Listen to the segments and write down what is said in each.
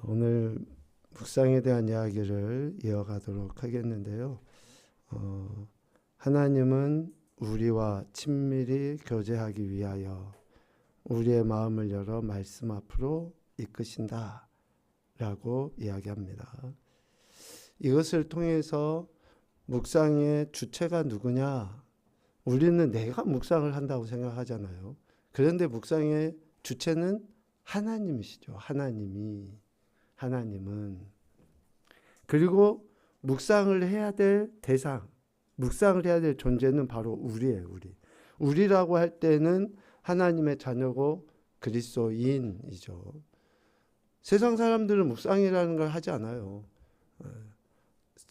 오늘 묵상에 대한 이야기를 이어가도록 하겠는데요. 하나님은 우리와 친밀히 교제하기 위하여 우리의 마음을 열어 말씀 앞으로 이끄신다 라고 이야기합니다. 이것을 통해서 묵상의 주체가 누구냐? 우리는 내가 묵상을 한다고 생각하잖아요. 그런데 묵상의 주체는 하나님이시죠. 하나님은. 그리고 묵상을 해야 될 대상, 묵상을 해야 될 존재는 바로 우리예요. 우리라고 할 때는 하나님의 자녀고 그리스도인이죠. 세상 사람들은 묵상이라는 걸 하지 않아요.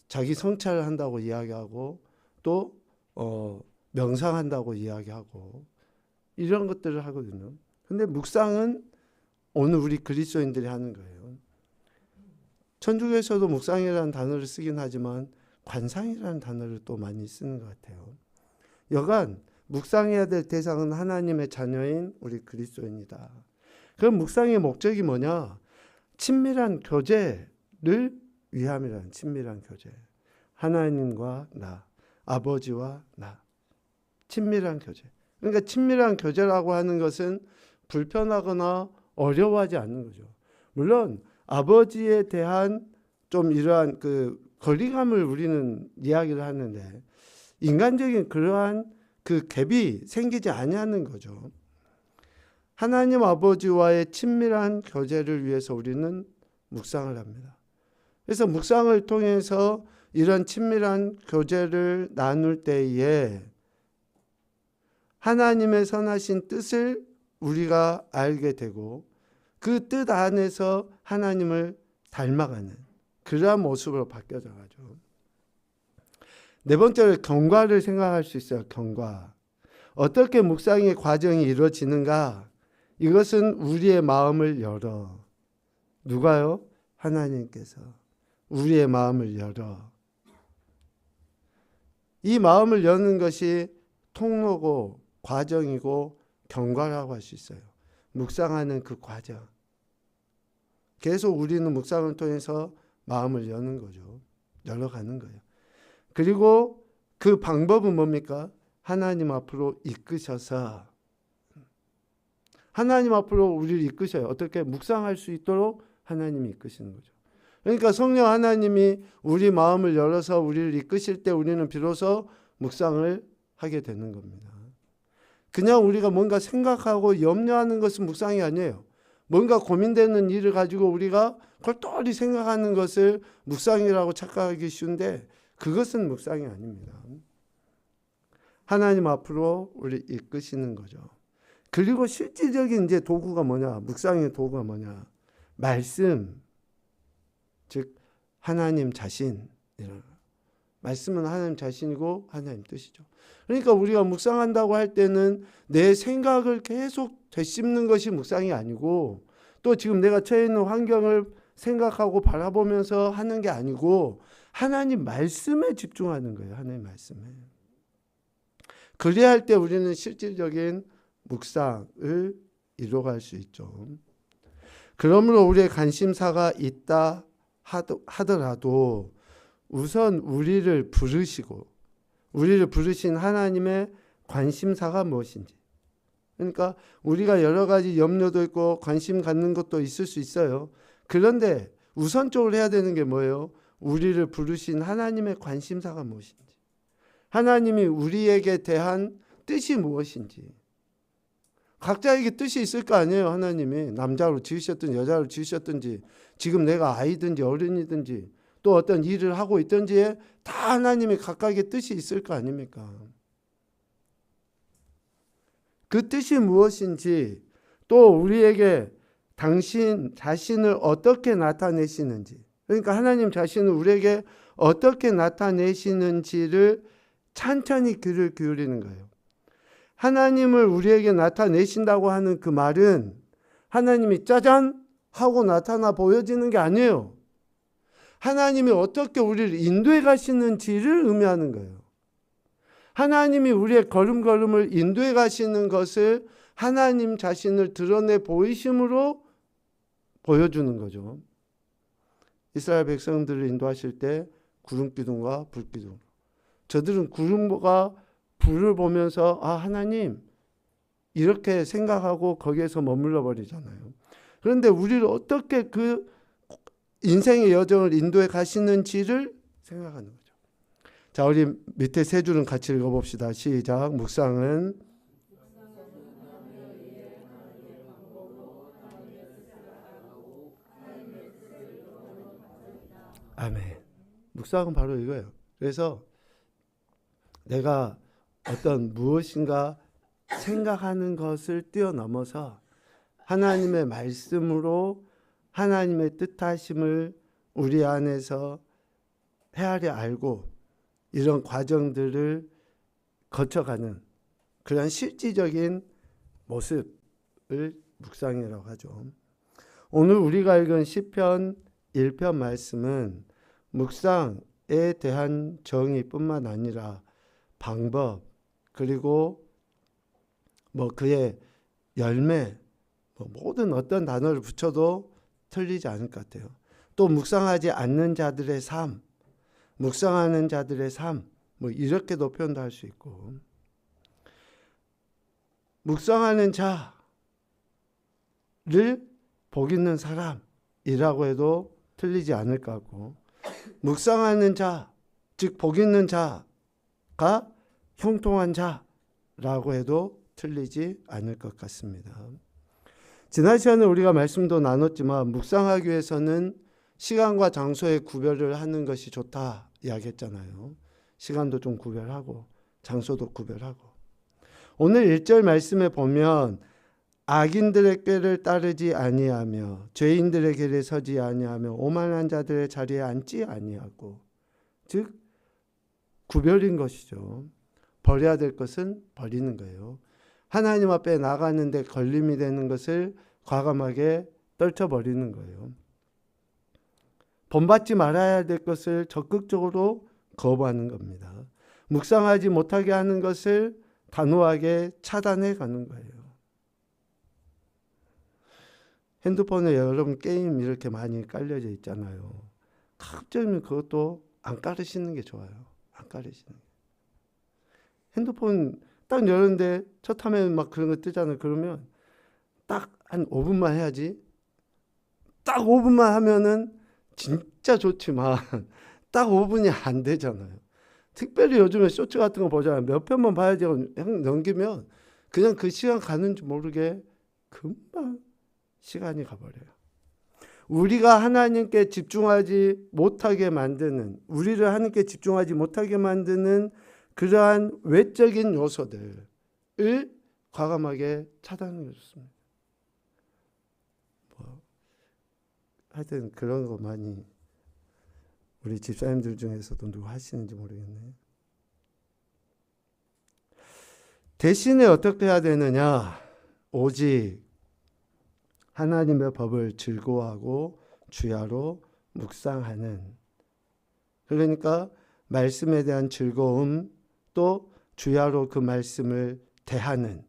자기 성찰을 한다고 이야기하고 또 명상한다고 이야기하고 이런 것들을 하거든요. 근데 묵상은 오늘 우리 그리스도인들이 하는 거예요. 천주교에서도 묵상이라는 단어를 쓰긴 하지만 관상이라는 단어를 또 많이 쓰는 것 같아요. 여간 묵상해야 될 대상은 하나님의 자녀인 우리 그리스도인이다. 그럼 묵상의 목적이 뭐냐? 친밀한 교제를 위함이라는 친밀한 교제. 하나님과 나, 아버지와 나. 친밀한 교제. 그러니까 친밀한 교제라고 하는 것은 불편하거나 어려워하지 않는 거죠. 물론 아버지에 대한 좀 이러한 그 거리감을 우리는 이야기를 하는데 인간적인 그러한 그 갭이 생기지 아니하는 거죠. 하나님 아버지와의 친밀한 교제를 위해서 우리는 묵상을 합니다. 그래서 묵상을 통해서 이런 친밀한 교제를 나눌 때에 하나님의 선하신 뜻을 우리가 알게 되고 그 뜻 안에서 하나님을 닮아가는 그러한 모습으로 바뀌어져 가죠. 네 번째로 경과를 생각할 수 있어요. 경과. 어떻게 묵상의 과정이 이루어지는가? 이것은 우리의 마음을 열어. 누가요? 하나님께서 우리의 마음을 열어. 이 마음을 여는 것이 통로고 과정이고 경과라고 할 수 있어요. 묵상하는 그 과정. 계속 우리는 묵상을 통해서 마음을 여는 거죠. 열어가는 거예요. 그리고 그 방법은 뭡니까? 하나님 앞으로 이끄셔서 하나님 앞으로 우리를 이끄셔요. 어떻게? 묵상할 수 있도록 하나님이 이끄시는 거죠. 그러니까 성령 하나님이 우리 마음을 열어서 우리를 이끄실 때 우리는 비로소 묵상을 하게 되는 겁니다. 그냥 우리가 뭔가 생각하고 염려하는 것은 묵상이 아니에요. 뭔가 고민되는 일을 가지고 우리가 골똘히 생각하는 것을 묵상이라고 착각하기 쉬운데 그것은 묵상이 아닙니다. 하나님 앞으로 우리 이끄시는 거죠. 그리고 실질적인 이제 도구가 뭐냐? 묵상의 도구가 뭐냐? 말씀, 즉 하나님 자신. 말씀은 하나님 자신이고 하나님 뜻이죠. 그러니까 우리가 묵상한다고 할 때는 내 생각을 계속 되씹는 것이 묵상이 아니고 또 지금 내가 처해 있는 환경을 생각하고 바라보면서 하는 게 아니고 하나님 말씀에 집중하는 거예요. 하나님 말씀에. 그래야 할 때 우리는 실질적인 묵상을 이뤄갈 수 있죠. 그러므로 우리의 관심사가 있다 하더라도 우선 우리를 부르신 하나님의 관심사가 무엇인지. 그러니까 우리가 여러 가지 염려도 있고 관심 갖는 것도 있을 수 있어요. 그런데 우선적으로 해야 되는 게 뭐예요? 우리를 부르신 하나님의 관심사가 무엇인지. 하나님이 우리에게 대한 뜻이 무엇인지. 각자에게 뜻이 있을 거 아니에요. 하나님이 남자로 지으셨든지 여자로 지으셨든지 지금 내가 아이든지 어른이든지 또 어떤 일을 하고 있든지에 다 하나님이 각각의 뜻이 있을 거 아닙니까? 그 뜻이 무엇인지 또 우리에게 당신 자신을 어떻게 나타내시는지 그러니까 하나님 자신을 우리에게 어떻게 나타내시는지를 찬찬히 귀를 기울이는 거예요. 하나님을 우리에게 나타내신다고 하는 그 말은 하나님이 짜잔 하고 나타나 보여지는 게 아니에요. 하나님이 어떻게 우리를 인도해 가시는지를 의미하는 거예요. 하나님이 우리의 걸음걸음을 인도해 가시는 것을 하나님 자신을 드러내 보이심으로 보여주는 거죠. 이스라엘 백성들을 인도하실 때 구름 기둥과 불 기둥. 저들은 구름과 불을 보면서 하나님 이렇게 생각하고 거기에서 머물러 버리잖아요. 그런데 우리를 어떻게 그 인생의 여정을 인도해 가시는지를 생각하는 거죠. 자, 우리 밑에 세 줄은 같이 읽어봅시다. 시작. 묵상은 아멘. 묵상은 바로 이거예요. 그래서 내가 어떤 무엇인가 생각하는 것을 뛰어넘어서 하나님의 말씀으로 하나님의 뜻하심을 우리 안에서 헤아려 알고 이런 과정들을 거쳐가는 그런 실질적인 모습을 묵상이라고 하죠. 오늘 우리가 읽은 시편 1편 말씀은 묵상에 대한 정의뿐만 아니라 방법 그리고 그의 열매 모든 어떤 단어를 붙여도 틀리지 않을 것 같아요. 또 묵상하지 않는 자들의 삶, 묵상하는 자들의 삶 이렇게도 표현도 할 수 있고 묵상하는 자를 복 있는 사람이라고 해도 틀리지 않을 것 같고 묵상하는 자, 즉 복 있는 자가 형통한 자라고 해도 틀리지 않을 것 같습니다. 지난 시간에 우리가 말씀도 나눴지만 묵상하기 위해서는 시간과 장소의 구별을 하는 것이 좋다 이야기했잖아요. 시간도 좀 구별하고 장소도 구별하고 오늘 1절 말씀에 보면 악인들의 꾀를 따르지 아니하며 죄인들의 길에 서지 아니하며 오만한 자들의 자리에 앉지 아니하고 즉 구별인 것이죠. 버려야 될 것은 버리는 거예요. 하나님 앞에 나가는데 걸림이 되는 것을 과감하게 떨쳐버리는 거예요. 본받지 말아야 될 것을 적극적으로 거부하는 겁니다. 묵상하지 못하게 하는 것을 단호하게 차단해 가는 거예요. 핸드폰에 여러분 게임 이렇게 많이 깔려져 있잖아요. 가급적이면 그것도 안 깔으시는 게 좋아요. 안 깔으시는 게. 핸드폰 딱 열었는데 첫 화면 막 그런 거 뜨잖아요. 그러면 딱 한 5분만 해야지. 딱 5분만 하면은 진짜 좋지만 딱 5분이 안 되잖아요. 특별히 요즘에 쇼츠 같은 거 보잖아요. 몇 편만 봐야지 넘기면 그냥 그 시간 가는 줄 모르게 금방 시간이 가버려요. 우리가 하나님께 집중하지 못하게 만드는 우리를 하나님께 집중하지 못하게 만드는 그러한 외적인 요소들을 과감하게 차단하는 게 좋습니다. 하여튼 그런 거 많이 우리 집사님들 중에서도 누구 하시는지 모르겠네. 대신에 어떻게 해야 되느냐? 오직 하나님의 법을 즐거워하고 주야로 묵상하는 그러니까 말씀에 대한 즐거움 또 주야로 그 말씀을 대하는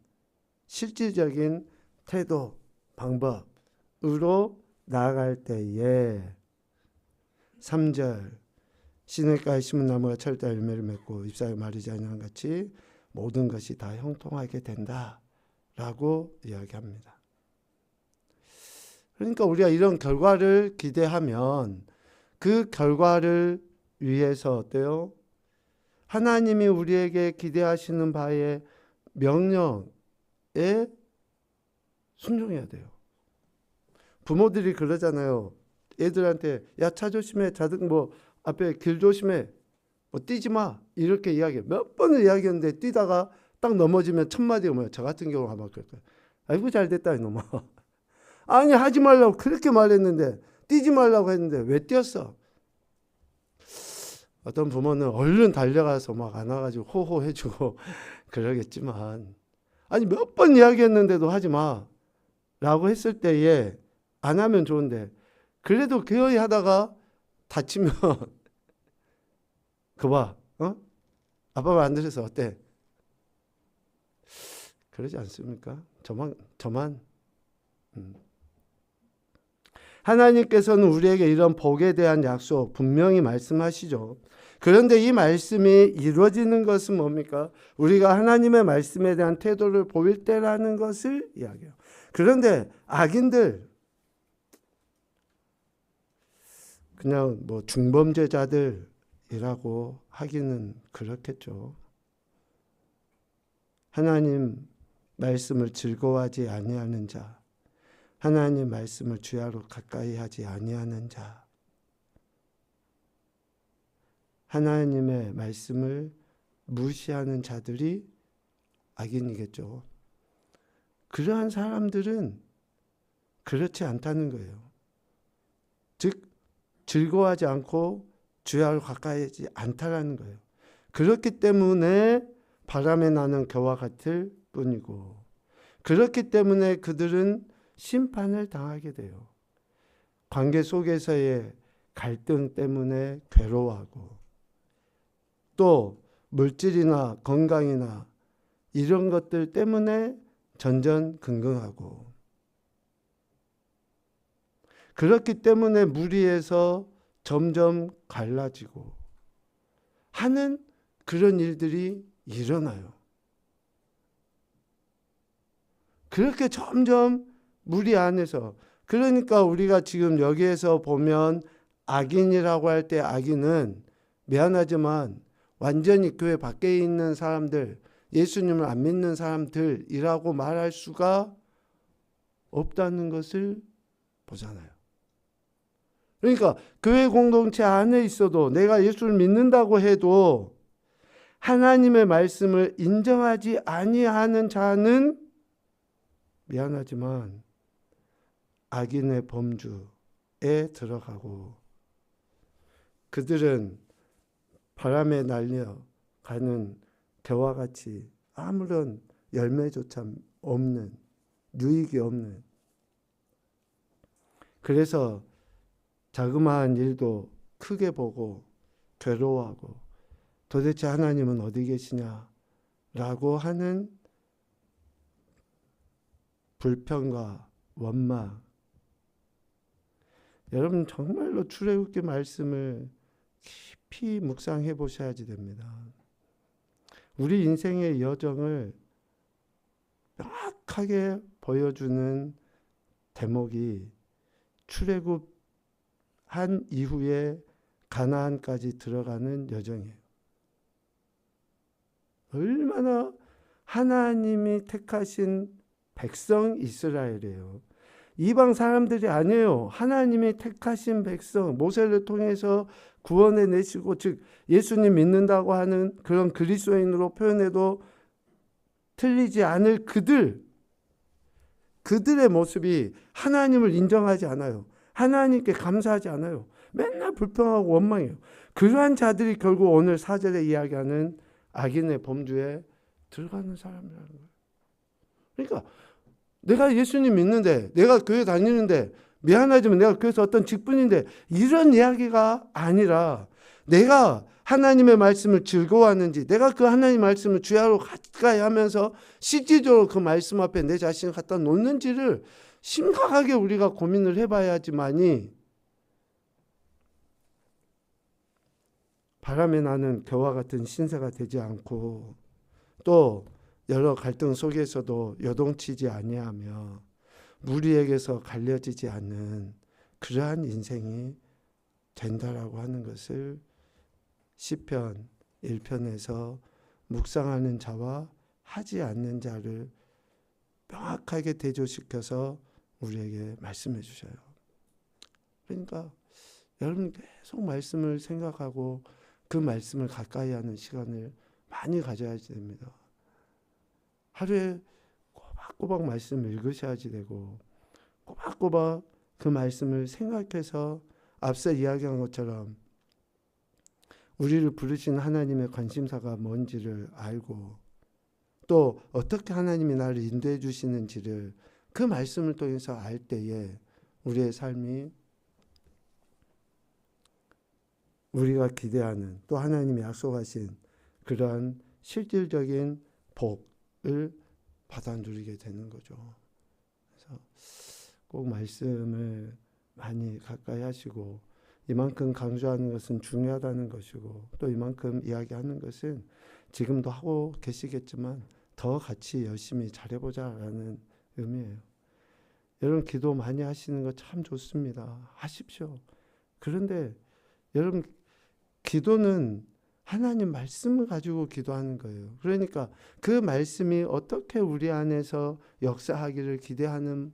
실질적인 태도, 방법으로 나아갈 때에 3절 시냇가에 심은 나무가 철다 열매를 맺고 잎사귀 마르지 아니하는 같이 모든 것이 다 형통하게 된다라고 이야기합니다. 그러니까 우리가 이런 결과를 기대하면 그 결과를 위해서 어때요? 하나님이 우리에게 기대하시는 바의 명령에 순종해야 돼요. 부모들이 그러잖아요. 애들한테 야 차 조심해, 자등 앞에 길 조심해, 뛰지 마 이렇게 이야기해. 몇 번을 이야기했는데 뛰다가 딱 넘어지면 첫 마디가 뭐야? 저 같은 경우 아마 그럴 거예요. 아이고 잘 됐다 이놈아. 아니 하지 말라고 그렇게 말했는데 뛰지 말라고 했는데 왜 뛰었어? 어떤 부모는 얼른 달려가서 막 안아가지고 호호해주고 그러겠지만 아니 몇 번 이야기했는데도 하지 마 라고 했을 때에 안 하면 좋은데 그래도 기어이 하다가 다치면 그 봐, 아빠 말 안 들어서 어때? 그러지 않습니까? 저만 하나님께서는 우리에게 이런 복에 대한 약속 분명히 말씀하시죠. 그런데 이 말씀이 이루어지는 것은 뭡니까? 우리가 하나님의 말씀에 대한 태도를 보일 때라는 것을 이야기해요. 그런데 악인들, 그냥 뭐 중범죄자들이라고 하기는 그렇겠죠. 하나님 말씀을 즐거워하지 아니하는 자, 하나님 말씀을 주야로 가까이 하지 아니하는 자, 하나님의 말씀을 무시하는 자들이 악인이겠죠. 그러한 사람들은 그렇지 않다는 거예요. 즉 즐거워하지 않고 주야로 가까이 하지 않다라는 거예요. 그렇기 때문에 바람에 나는 겨와 같을 뿐이고, 그렇기 때문에 그들은 심판을 당하게 돼요. 관계 속에서의 갈등 때문에 괴로워하고, 또 물질이나 건강이나 이런 것들 때문에 전전긍긍하고, 그렇기 때문에 무리에서 점점 갈라지고 하는 그런 일들이 일어나요. 그렇게 점점 무리 안에서, 그러니까 우리가 지금 여기에서 보면 악인이라고 할 때 악인은 미안하지만 완전히 교회 밖에 있는 사람들, 예수님을 안 믿는 사람들이라고 말할 수가 없다는 것을 보잖아요. 그러니까 교회 공동체 안에 있어도 내가 예수를 믿는다고 해도 하나님의 말씀을 인정하지 아니하는 자는 미안하지만 악인의 범주에 들어가고, 그들은 바람에 날려가는 겨와 같이 아무런 열매조차 없는, 유익이 없는, 그래서 자그마한 일도 크게 보고 괴로워하고 도대체 하나님은 어디 계시냐라고 하는 불평과 원망. 여러분 정말로 출애굽기 말씀을 깊이 묵상해 보셔야지 됩니다. 우리 인생의 여정을 명확하게 보여주는 대목이 출애굽 한 이후에 가나안까지 들어가는 여정이에요. 얼마나 하나님이 택하신 백성 이스라엘이에요. 이방 사람들이 아니에요. 하나님이 택하신 백성, 모세를 통해서 구원해 내시고, 즉 예수님 믿는다고 하는 그런 그리스도인으로 표현해도 틀리지 않을 그들의 모습이 하나님을 인정하지 않아요. 하나님께 감사하지 않아요. 맨날 불평하고 원망해요. 그러한 자들이 결국 오늘 4절에 이야기하는 악인의 범주에 들어가는 사람이라는 거예요. 그러니까 내가 예수님 믿는데, 내가 교회 다니는데, 미안하지만 내가 교회에서 어떤 직분인데, 이런 이야기가 아니라 내가 하나님의 말씀을 즐거워하는지, 내가 그 하나님의 말씀을 주야로 가까이 하면서 실질적으로 그 말씀 앞에 내 자신을 갖다 놓는지를 심각하게 우리가 고민을 해봐야지만이 바람에 나는 겨와 같은 신세가 되지 않고, 또 여러 갈등 속에서도 요동치지 아니하며 무리에게서 갈려지지 않는 그러한 인생이 된다라고 하는 것을 시편 1편에서 묵상하는 자와 하지 않는 자를 명확하게 대조시켜서 우리에게 말씀해 주셔요. 그러니까 여러분 계속 말씀을 생각하고 그 말씀을 가까이 하는 시간을 많이 가져야 됩니다. 하루에 꼬박꼬박 말씀을 읽으셔야지 되고, 꼬박꼬박 그 말씀을 생각해서 앞서 이야기한 것처럼 우리를 부르신 하나님의 관심사가 뭔지를 알고, 또 어떻게 하나님이 나를 인도해 주시는지를 그 말씀을 통해서 알 때에 우리의 삶이 우리가 기대하는, 또 하나님이 약속하신 그러한 실질적인 복을 받아 누리게 되는 거죠. 그래서 꼭 말씀을 많이 가까이 하시고, 이만큼 강조하는 것은 중요하다는 것이고, 또 이만큼 이야기하는 것은 지금도 하고 계시겠지만 더 같이 열심히 잘해보자라는 의미예요. 여러분 기도 많이 하시는 거 참 좋습니다. 하십시오. 그런데 여러분 기도는 하나님 말씀을 가지고 기도하는 거예요. 그러니까 그 말씀이 어떻게 우리 안에서 역사하기를 기대하는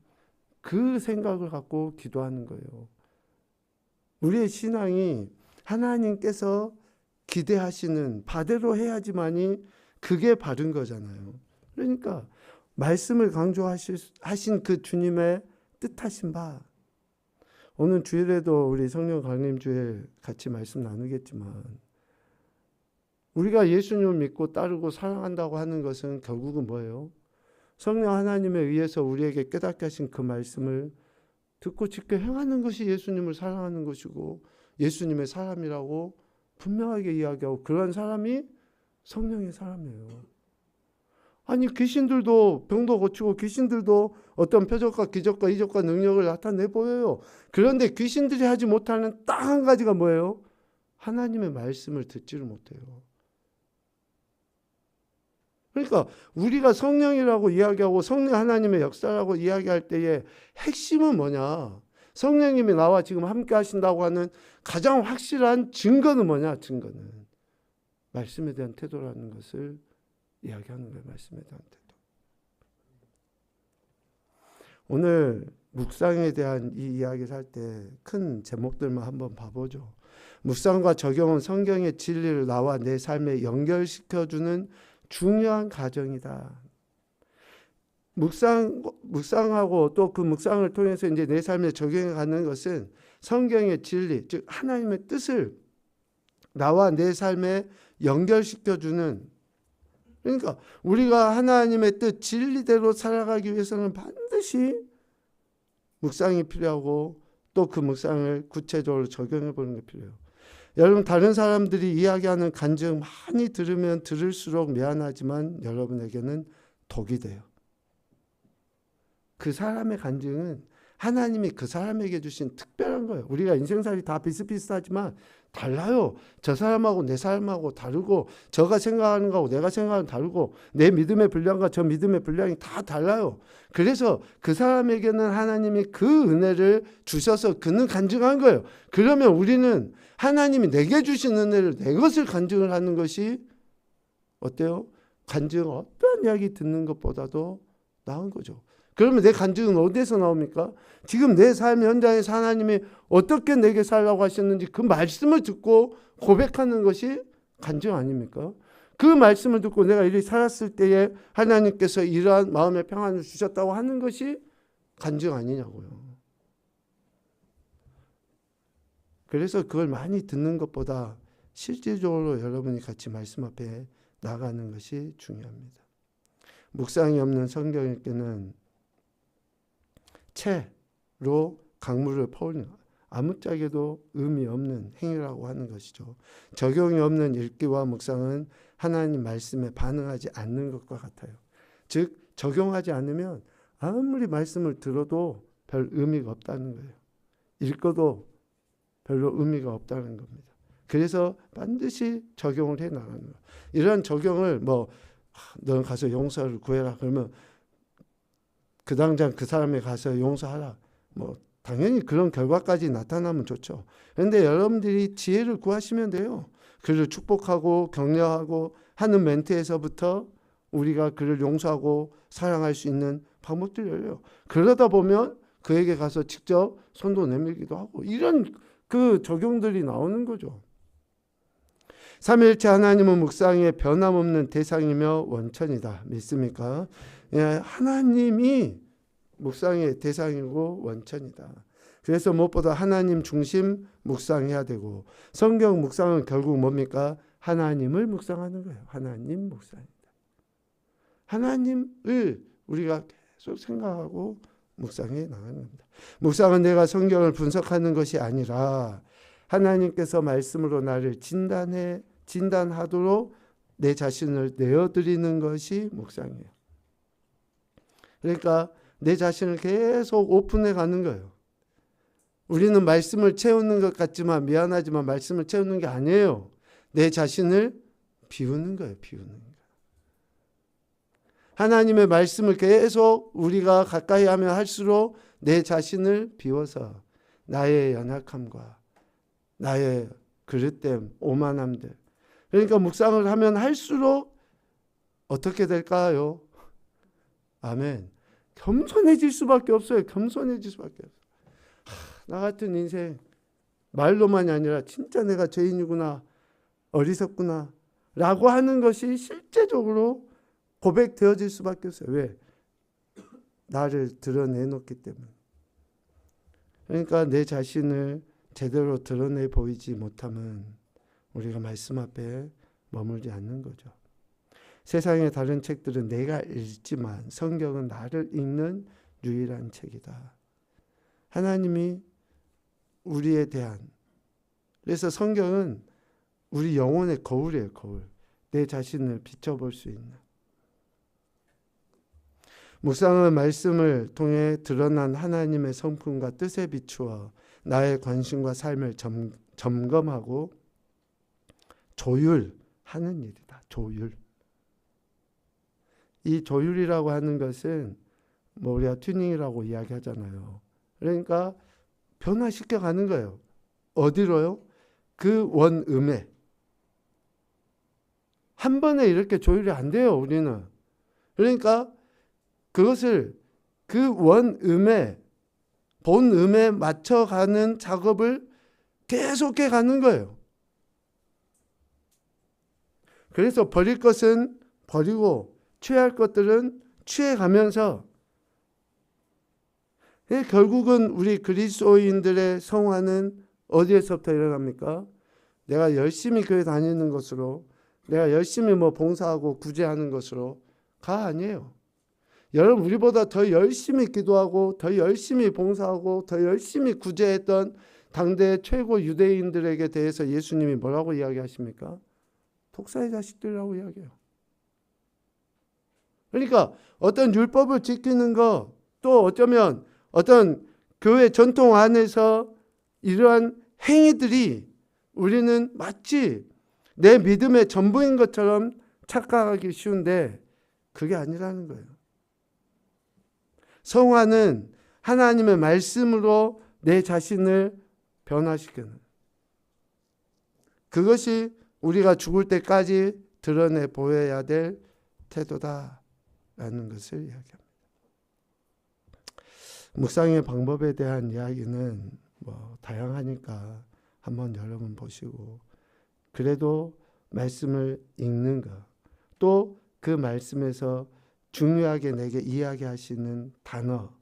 그 생각을 갖고 기도하는 거예요. 우리의 신앙이 하나님께서 기대하시는 바대로 해야지만이 그게 바른 거잖아요. 그러니까 말씀을 강조하신 그 주님의 뜻하신 바, 오늘 주일에도 우리 성령 강림 주일 같이 말씀 나누겠지만, 우리가 예수님을 믿고 따르고 사랑한다고 하는 것은 결국은 뭐예요? 성령 하나님에 의해서 우리에게 깨닫게 하신 그 말씀을 듣고 지켜 행하는 것이 예수님을 사랑하는 것이고 예수님의 사람이라고 분명하게 이야기하고, 그런 사람이 성령의 사람이에요. 아니 귀신들도 병도 고치고 귀신들도 어떤 표적과 기적과 이적과 능력을 나타내 보여요. 그런데 귀신들이 하지 못하는 딱 한 가지가 뭐예요? 하나님의 말씀을 듣지를 못해요. 그러니까 우리가 성령이라고 이야기하고 성령 하나님의 역사라고 이야기할 때의 핵심은 뭐냐? 성령님이 나와 지금 함께 하신다고 하는 가장 확실한 증거는 뭐냐? 증거는 말씀에 대한 태도라는 것을 이야기하는 거예요. 말씀에 대한 태도. 오늘 묵상에 대한 이 이야기를 할 때 큰 제목들만 한번 봐보죠. 묵상과 적용은 성경의 진리를 나와 내 삶에 연결시켜주는 중요한 과정이다. 묵상하고 또 그 묵상을 통해서 이제 내 삶에 적용해 가는 것은 성경의 진리, 즉 하나님의 뜻을 나와 내 삶에 연결시켜주는, 그러니까 우리가 하나님의 뜻 진리대로 살아가기 위해서는 반드시 묵상이 필요하고 또 그 묵상을 구체적으로 적용해 보는 게 필요해요. 여러분 다른 사람들이 이야기하는 간증 많이 들으면 들을수록 미안하지만 여러분에게는 독이 돼요. 그 사람의 간증은 하나님이 그 사람에게 주신 특별한 거예요. 우리가 인생살이 다 비슷비슷하지만 달라요. 저 사람하고 내 삶하고 다르고, 저가 생각하는 거하고 내가 생각하는 다르고, 내 믿음의 분량과 저 믿음의 분량이 다 달라요. 그래서 그 사람에게는 하나님이 그 은혜를 주셔서 그는 간증한 거예요. 그러면 우리는 하나님이 내게 주신 은혜를 내 것을 간증을 하는 것이 어때요? 간증 어떤 이야기 듣는 것보다도 나은 거죠. 그러면 내 간증은 어디에서 나옵니까? 지금 내 삶 현장에서 하나님이 어떻게 내게 살라고 하셨는지 그 말씀을 듣고 고백하는 것이 간증 아닙니까? 그 말씀을 듣고 내가 이리 살았을 때에 하나님께서 이러한 마음의 평안을 주셨다고 하는 것이 간증 아니냐고요. 그래서 그걸 많이 듣는 것보다 실질적으로 여러분이 같이 말씀 앞에 나가는 것이 중요합니다. 묵상이 없는 성경 읽기는 채로 강물을 퍼올리는 아무짝에도 의미 없는 행위라고 하는 것이죠. 적용이 없는 읽기와 묵상은 하나님 말씀에 반응하지 않는 것과 같아요. 즉 적용하지 않으면 아무리 말씀을 들어도 별 의미가 없다는 거예요. 읽어도 별로 의미가 없다는 겁니다. 그래서 반드시 적용을 해 나가는 거예요. 이런 적용을 넌 가서 용서를 구해라 그러면 그 당장 그 사람에 가서 용서하라. 당연히 그런 결과까지 나타나면 좋죠. 그런데 여러분들이 지혜를 구하시면 돼요. 그를 축복하고 격려하고 하는 멘트에서부터 우리가 그를 용서하고 사랑할 수 있는 방법들이 열려요. 그러다 보면 그에게 가서 직접 손도 내밀기도 하고 이런 그 적용들이 나오는 거죠. 삼위일체 하나님은 묵상의 변함없는 대상이며 원천이다. 믿습니까? 하나님이 묵상의 대상이고 원천이다. 그래서 무엇보다 하나님 중심 묵상해야 되고, 성경 묵상은 결국 뭡니까? 하나님을 묵상하는 거예요. 하나님 묵상이다. 하나님을 우리가 계속 생각하고 묵상해 나가는 겁니다. 묵상은 내가 성경을 분석하는 것이 아니라 하나님께서 말씀으로 나를 진단하도록 내 자신을 내어드리는 것이 묵상이에요. 그러니까 내 자신을 계속 오픈해 가는 거예요. 우리는 말씀을 채우는 것 같지만 미안하지만 말씀을 채우는 게 아니에요. 내 자신을 비우는 거예요. 비우는 거예요. 하나님의 말씀을 계속 우리가 가까이 하면 할수록 내 자신을 비워서 나의 연약함과 나의 그릇됨, 오만함들. 그러니까 묵상을 하면 할수록 어떻게 될까요? 아멘. 겸손해질 수밖에 없어요. 겸손해질 수밖에 없어요. 나 같은 인생 말로만이 아니라 진짜 내가 죄인이구나, 어리석구나 라고 하는 것이 실제적으로 고백되어질 수밖에 없어요. 왜? 나를 드러내놓기 때문에. 그러니까 내 자신을 제대로 드러내 보이지 못하면 우리가 말씀 앞에 머물지 않는 거죠. 세상의 다른 책들은 내가 읽지만 성경은 나를 읽는 유일한 책이다. 하나님이 우리에 대한, 그래서 성경은 우리 영혼의 거울이에요. 거울. 내 자신을 비춰볼 수 있는. 묵상은 말씀을 통해 드러난 하나님의 성품과 뜻에 비추어 나의 관심과 삶을 점검하고 조율하는 일이다. 조율. 이 조율이라고 하는 것은 뭐 우리가 튜닝이라고 이야기하잖아요. 그러니까 변화시켜 가는 거예요. 어디로요? 그 원음에. 한 번에 이렇게 조율이 안 돼요. 우리는. 그러니까 그것을 그 원음에 본음에 맞춰가는 작업을 계속해 가는 거예요. 그래서 버릴 것은 버리고 취할 것들은 취해가면서 결국은 우리 그리스도인들의 성화는 어디에서부터 일어납니까? 내가 열심히 교회 다니는 것으로, 내가 열심히 뭐 봉사하고 구제하는 것으로가 아니에요. 여러분, 우리보다 더 열심히 기도하고 더 열심히 봉사하고 더 열심히 구제했던 당대 최고 유대인들에게 대해서 예수님이 뭐라고 이야기하십니까? 독사의 자식들이라고 이야기해요. 그러니까 어떤 율법을 지키는 것, 또 어쩌면 어떤 교회 전통 안에서 이러한 행위들이 우리는 마치 내 믿음의 전부인 것처럼 착각하기 쉬운데 그게 아니라는 거예요. 성화는 하나님의 말씀으로 내 자신을 변화시키는, 그것이 우리가 죽을 때까지 드러내 보여야 될 태도다라는 것을 이야기합니다. 묵상의 방법에 대한 이야기는 뭐 다양하니까 한번 여러분 보시고, 그래도 말씀을 읽는 것, 또 그 말씀에서 중요하게 내게 이야기하시는 단어,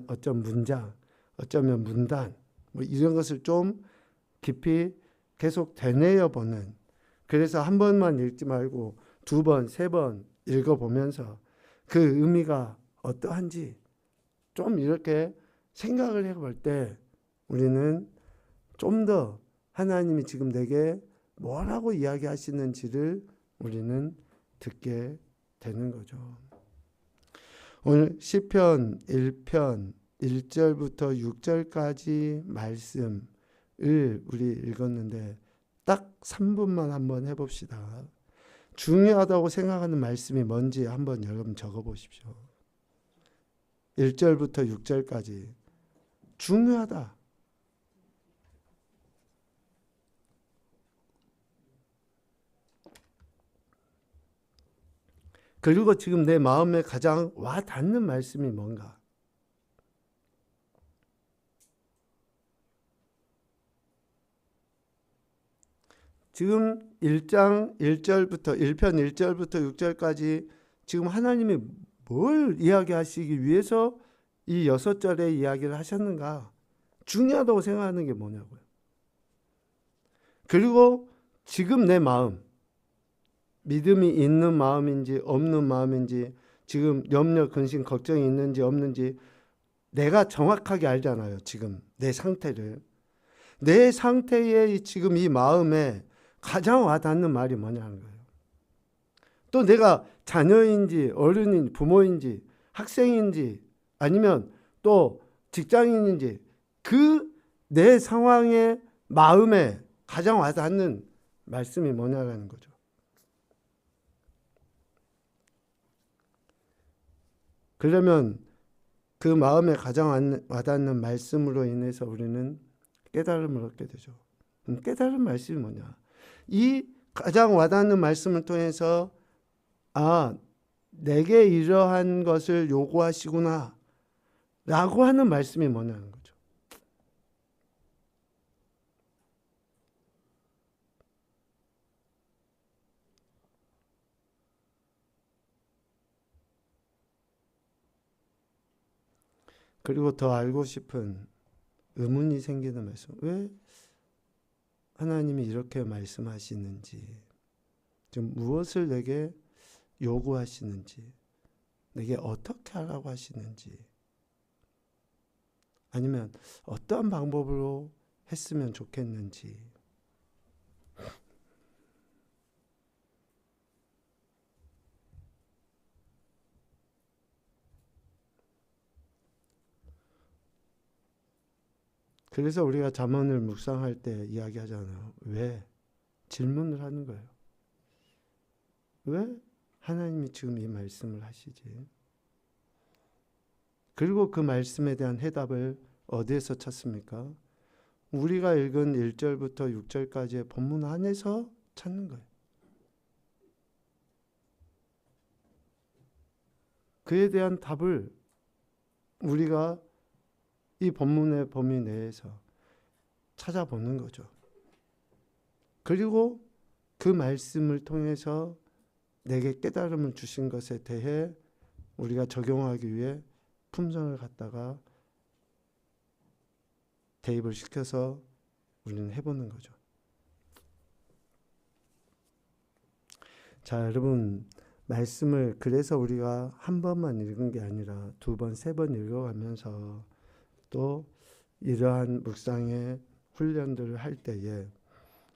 어쩌면 문장, 어쩌면 문단, 뭐 이런 것을 좀 깊이 계속 되뇌어 보는, 그래서 한 번만 읽지 말고 두 번, 세 번 읽어보면서 그 의미가 어떠한지 좀 이렇게 생각을 해볼 때 우리는 좀 더 하나님이 지금 내게 뭐라고 이야기하시는지를 우리는 듣게 되는 거죠. 오늘 시편 1편 1절부터 6절까지 말씀을 우리 읽었는데 딱 3분만 한번 해봅시다. 중요하다고 생각하는 말씀이 뭔지 한번 여러분 적어보십시오. 1절부터 6절까지 중요하다. 그리고 지금 내 마음에 가장 와 닿는 말씀이 뭔가? 지금 1장 1절부터 1편 1절부터 6절까지 지금 하나님이 뭘 이야기하시기 위해서 이 6절의 이야기를 하셨는가? 중요하다고 생각하는 게 뭐냐고요. 그리고 지금 내 마음, 믿음이 있는 마음인지 없는 마음인지, 지금 염려, 근심, 걱정이 있는지 없는지 내가 정확하게 알잖아요. 지금 내 상태를. 내 상태에 지금 이 마음에 가장 와닿는 말이 뭐냐는 거예요. 또 내가 자녀인지 어른인지 부모인지 학생인지 아니면 또 직장인인지 그 내 상황에 마음에 가장 와닿는 말씀이 뭐냐라는 거죠. 그러면 그 마음에 가장 와닿는 말씀으로 인해서 우리는 깨달음을 얻게 되죠. 깨달은 말씀이 뭐냐? 이 가장 와닿는 말씀을 통해서 내게 이러한 것을 요구하시구나 라고 하는 말씀이 뭐냐는 거죠. 그리고 더 알고 싶은 의문이 생기는 말씀. 왜 하나님이 이렇게 말씀하시는지, 좀 무엇을 내게 요구하시는지, 내게 어떻게 하라고 하시는지, 아니면 어떠한 방법으로 했으면 좋겠는지. 그래서 우리가 잠언을 묵상할 때 이야기하잖아요. 왜? 질문을 하는 거예요. 왜 하나님이 지금 이 말씀을 하시지? 그리고 그 말씀에 대한 해답을 어디에서 찾습니까? 우리가 읽은 1절부터 6절까지의 본문 안에서 찾는 거예요. 그에 대한 답을 우리가 이 본문의 범위 내에서 찾아보는 거죠. 그리고 그 말씀을 통해서 내게 깨달음을 주신 것에 대해 우리가 적용하기 위해 품성을 갖다가 대입을 시켜서 우리는 해보는 거죠. 자, 여러분, 말씀을 그래서 우리가 한 번만 읽은 게 아니라 두 번, 세 번 읽어가면서 또 이러한 묵상의 훈련들을 할 때에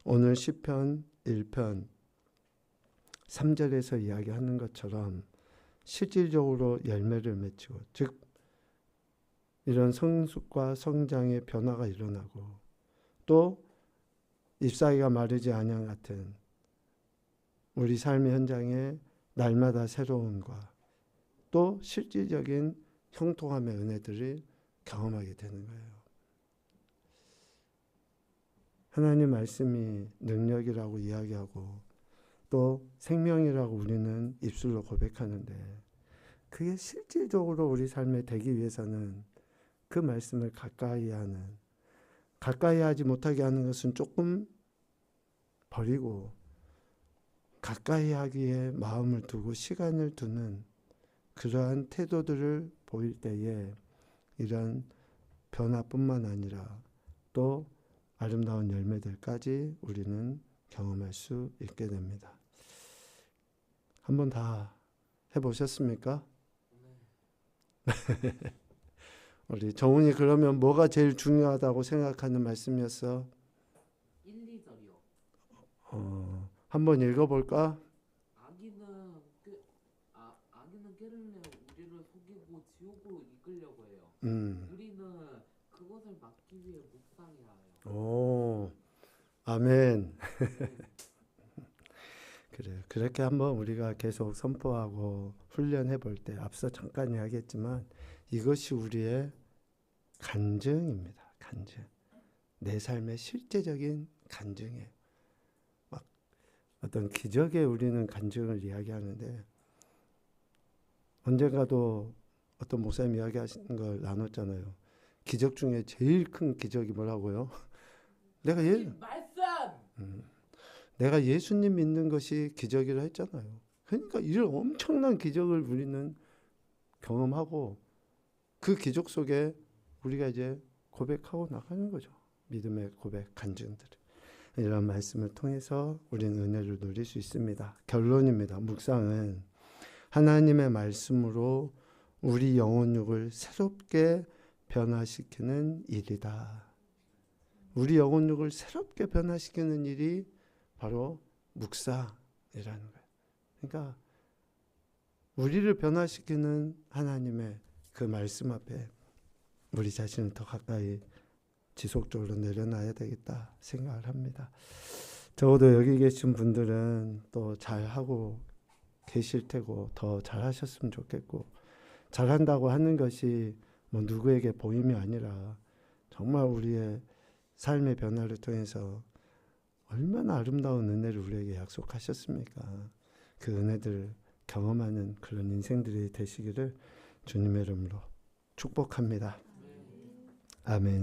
오늘 시편 1편 3절에서 이야기하는 것처럼 실질적으로 열매를 맺히고, 즉 이런 성숙과 성장의 변화가 일어나고, 또 잎사귀가 마르지 아니한 같은 우리 삶의 현장에 날마다 새로움과 또 실질적인 형통함의 은혜들을 경험하게 되는 거예요. 하나님 말씀이 능력이라고 이야기하고 또 생명이라고 우리는 입술로 고백하는데, 그게 실질적으로 우리 삶에 되기 위해서는 그 말씀을 가까이 하지 못하게 하는 것은 조금 버리고 가까이 하기에 마음을 두고 시간을 두는 그러한 태도들을 보일 때에 이런 변화뿐만 아니라 또 아름다운 열매들까지 우리는 경험할 수 있게 됩니다. 한번 다 해보셨습니까? 우리 정훈이 그러면 뭐가 제일 중요하다고 생각하는 말씀이었어? 1, 2절이요. 한번 읽어볼까? 악인은 꾀를 내어 우리를 속이고 지옥으로 이끌려고 해요. 우리는 그것을 막기 위해 묵상해야 해요. 오, 아멘. 네. 그래, 그렇게 한번 우리가 계속 선포하고 훈련해 볼 때, 앞서 잠깐 이야기했지만 이것이 우리의 간증입니다. 간증. 내 삶의 실제적인 간증이에요. 막 어떤 기적에 우리는 간증을 이야기하는데, 언젠가도 어떤 목사님 이야기하신 걸 나눴잖아요. 기적 중에 제일 큰 기적이 뭐라고요? 내가 예수님 믿는 것이 기적이라 했잖아요. 그러니까 이런 엄청난 기적을 우리는 경험하고 그 기적 속에 우리가 이제 고백하고 나가는 거죠. 믿음의 고백, 간증들. 이런 말씀을 통해서 우리는 은혜를 누릴 수 있습니다. 결론입니다. 묵상은 하나님의 말씀으로 우리 영혼육을 새롭게 변화시키는 일이다. 우리 영혼육을 새롭게 변화시키는 일이 바로 묵상이라는 거예요. 그러니까 우리를 변화시키는 하나님의 그 말씀 앞에 우리 자신을 더 가까이 지속적으로 내려놔야 되겠다 생각을 합니다. 적어도 여기 계신 분들은 또 잘하고 계실 테고 더 잘하셨으면 좋겠고, 잘한다고 하는 것이 뭐 누구에게 보임이 아니라 정말 우리의 삶의 변화를 통해서 얼마나 아름다운 은혜를 우리에게 약속하셨습니까? 그 은혜들을 경험하는 그런 인생들이 되시기를 주님의 이름으로 축복합니다. 아멘.